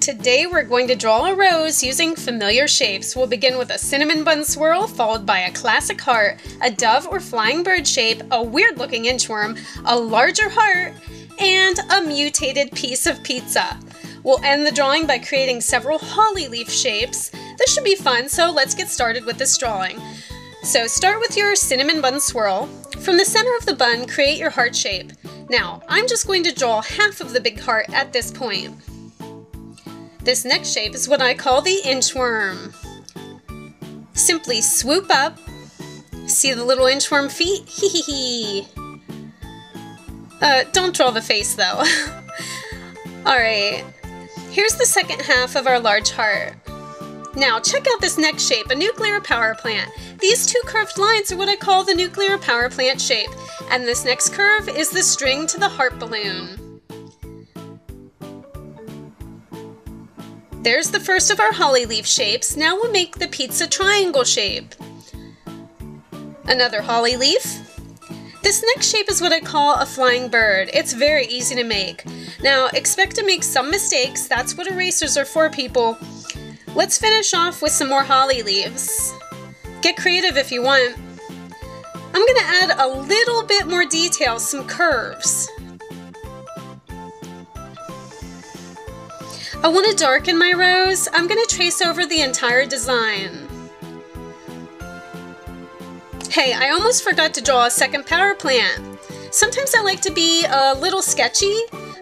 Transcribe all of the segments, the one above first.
Today we're going to draw a rose using familiar shapes. We'll begin with a cinnamon bun swirl, followed by a classic heart, a dove or flying bird shape, a weird-looking inchworm, a larger heart, and a mutated piece of pizza. We'll end the drawing by creating several holly leaf shapes. This should be fun, so let's get started with this drawing. So start with your cinnamon bun swirl. From the center of the bun, create your heart shape. Now, I'm just going to draw half of the big heart at this point. This next shape is what I call the inchworm. Simply swoop up. See the little inchworm feet? Hee hee hee. Don't draw the face though. Alright, here's the second half of our large heart. Now check out this next shape, a nuclear power plant. These two curved lines are what I call the nuclear power plant shape. And this next curve is the string to the heart balloon. There's the first of our holly leaf shapes. Now we'll make the pizza triangle shape. Another holly leaf. This next shape is what I call a flying bird. It's very easy to make. Now expect to make some mistakes. That's what erasers are for, people. Let's finish off with some more holly leaves. Get creative if you want. I'm gonna add a little bit more detail, some curves. I want to darken my rose. I'm going to trace over the entire design. Hey, I almost forgot to draw a second power plant. Sometimes I like to be a little sketchy.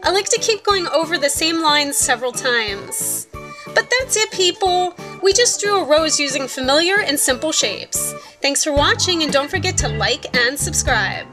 I like to keep going over the same lines several times. But that's it, people. We just drew a rose using familiar and simple shapes. Thanks for watching, and don't forget to like and subscribe.